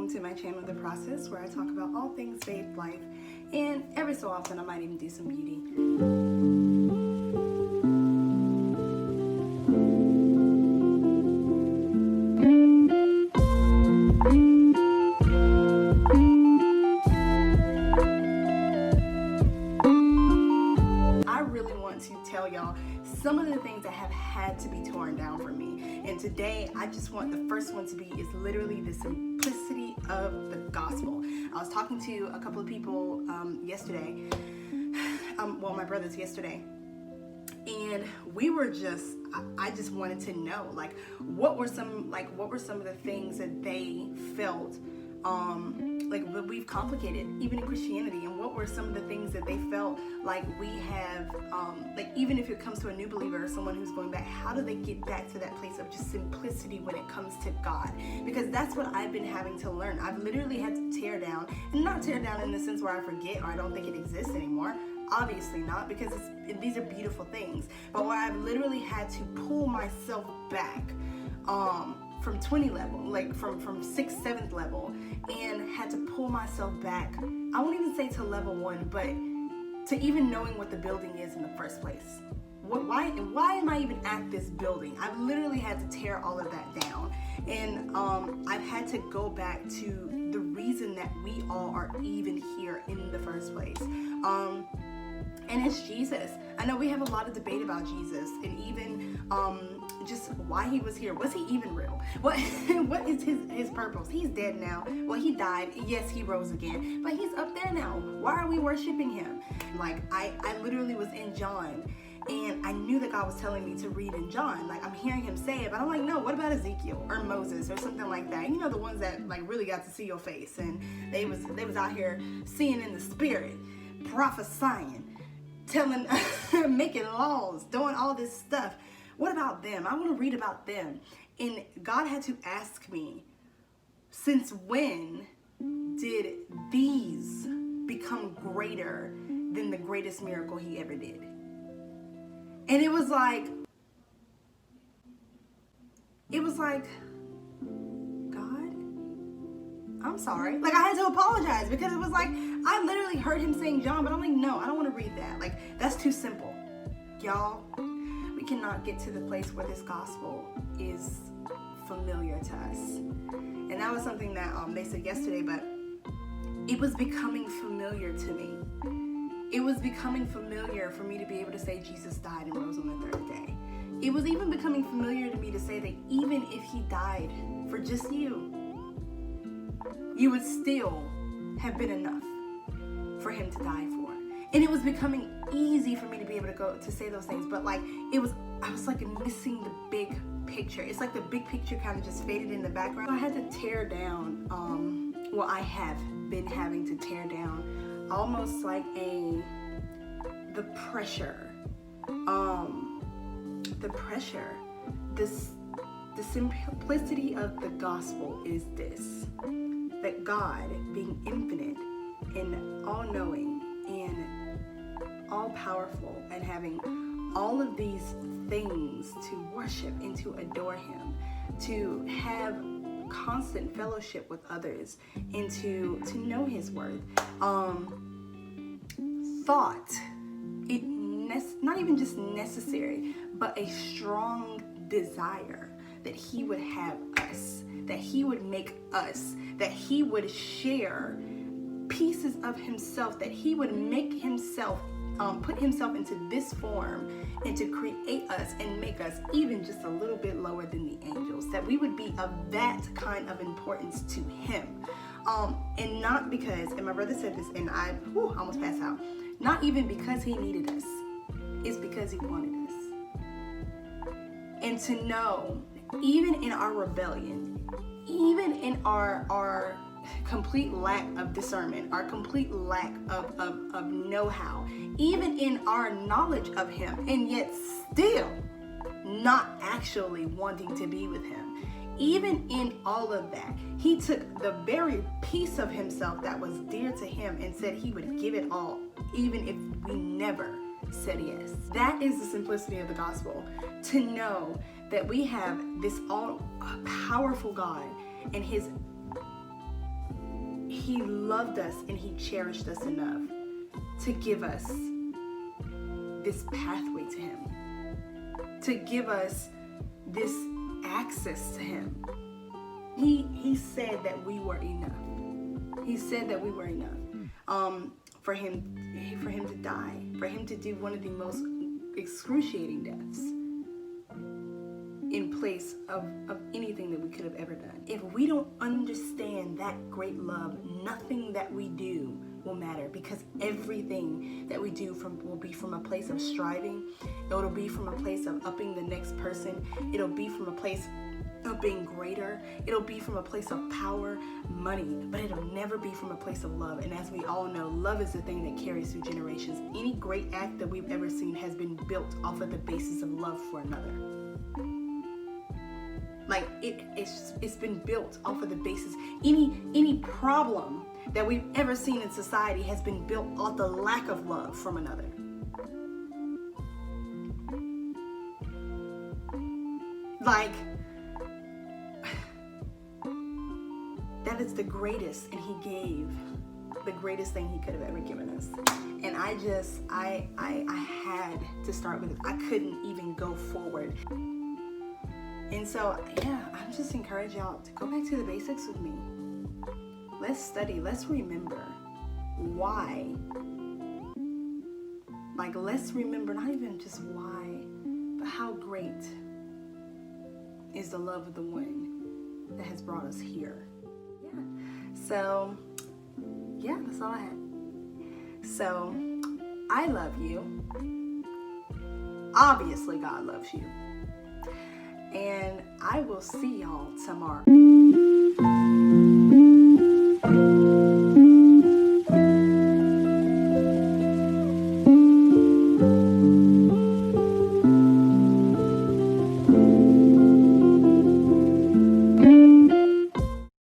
welcome to my channel, The Process, where I talk about all things faith, life, and every so often I might even do some beauty. I really want to tell y'all some of the things that have had to be torn down for me. And today, I just want the first one to be is literally the simplicity of the gospel. I was talking to a couple of people yesterday, my brothers yesterday, and we were I just wanted to know, like, what were some of the things that they felt that we've complicated even in Christianity, and what were some of the things that they felt like we have, even if it comes to a new believer or someone who's going back, how do they get back to that place of just simplicity when it comes to God? Because that's what I've been having to learn. I've literally had to tear down, and not tear down in the sense where I forget or I don't think it exists anymore. Obviously not, because these are beautiful things, but where I've literally had to pull myself back from 20 level, like from 6th, 7th level, and had to pull myself back. I won't even say to level 1, but to even knowing what the building is in the first place. Why am I even at this building? I've literally had to tear all of that down, and I've had to go back to the reason that we all are even here in the first place. And it's Jesus. I know we have a lot of debate about Jesus, and even just why he was here. Was he even real? What is his purpose? He's dead now. Well, he died. Yes, he rose again, but he's up there now. Why are we worshiping him? Like, I literally was in John, and I knew that God was telling me to read in John. Like, I'm hearing him say it, but I'm like, no, what about Ezekiel or Moses or something like that? You know, the ones that like really got to see your face, and they was out here seeing in the spirit, prophesying, telling, making laws, doing all this stuff. What about them? I want to read about them. And God had to ask me, since when did these become greater than the greatest miracle he ever did? And it was like, God, I'm sorry. Like, I had to apologize, because it was like, I literally heard him saying John, but I'm like, no, I don't want to read that. Like, that's too simple. Y'all, we cannot get to the place where this gospel is familiar to us. And that was something that they said yesterday, but it was becoming familiar to me. It was becoming familiar for me to be able to say Jesus died and rose on the 3rd day. It was even becoming familiar to me to say that even if he died for just you would still have been enough for him to die for. And it was becoming easy for me to be able to go to say those things, but like I was like missing the big picture. It's like the big picture kind of just faded in the background. So I had to tear down, I have been having to tear down almost like the pressure, the simplicity of the gospel is this, that God, being infinite and all-knowing and all-powerful, and having all of these things to worship and to adore him, to have constant fellowship with others, and to know his worth, thought it not even just necessary, but a strong desire that he would have us, that he would make us, that he would share pieces of himself, that he would make himself, put himself into this form, and to create us and make us even just a little bit lower than the angels, that we would be of that kind of importance to him. And not because, and my brother said this, and I almost passed out, not even because he needed us, it's because he wanted us. And to know, even in our rebellion, even in our complete lack of discernment, our complete lack of know-how, even in our knowledge of him, and yet still not actually wanting to be with him, even in all of that, he took the very piece of himself that was dear to him and said he would give it all, even if we never said yes. That is the simplicity of the gospel, to know that we have this all-powerful God and his he loved us and he cherished us enough to give us this pathway to him, to give us this access to him. He said that we were enough. He said that we were enough for him to die, for him to do one of the most excruciating deaths in place of anything that we could have ever done. If we don't understand that great love, nothing that we do will matter, because everything that we do will be from a place of striving. It'll be from a place of upping the next person. It'll be from a place of being greater. It'll be from a place of power, money, but it'll never be from a place of love. And as we all know, love is the thing that carries through generations. Any great act that we've ever seen has been built off of the basis of love for another. Like it's been built off of the basis. Any problem that we've ever seen in society has been built off the lack of love from another. Like, that is the greatest, and he gave the greatest thing he could have ever given us. And I had to start with it. I couldn't even go forward. And so, yeah, I'm just encouraging y'all to go back to the basics with me. Let's study. Let's remember why. Like, let's remember not even just why, but how great is the love of the one that has brought us here. Yeah. So, yeah, that's all I had. So, I love you. Obviously, God loves you. And I will see y'all tomorrow.